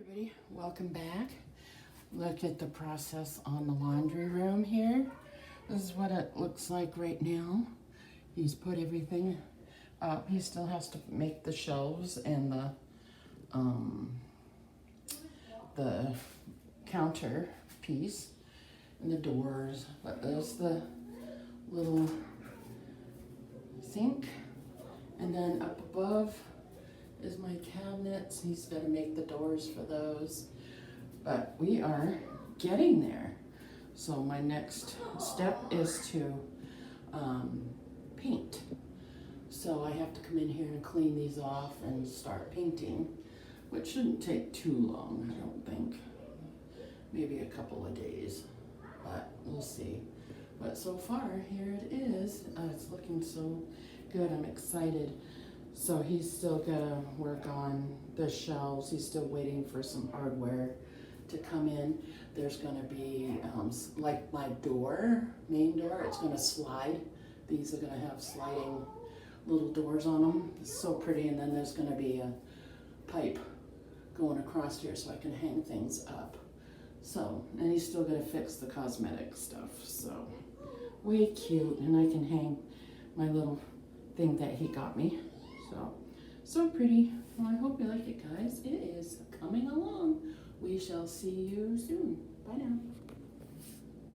Everybody, welcome back. Look at the process on the laundry room here. This is what it looks like right now. He's put everything up. He still has to make the shelves and the counter piece and the doors. But there's the little sink, and then up above is my cabinets. He's got to make the doors for those, but we are getting there. So my next step is to paint. So I have to come in here and clean these off and start painting, which shouldn't take too long, I don't think. Maybe a couple of days, but we'll see. But so far, here it is. It's looking so good. I'm excited. So he's still gotta work on the shelves. He's still waiting for some hardware to come in. There's gonna be, like my door, main door, it's gonna slide. These are gonna have sliding little doors on them. It's so pretty. And then there's gonna be a pipe going across here so I can hang things up. So, and he's still gonna fix the cosmetic stuff. So, way cute. And I can hang my little thing that he got me. So pretty. Well, I hope you like it, guys. It is coming along. We shall see you soon. Bye now.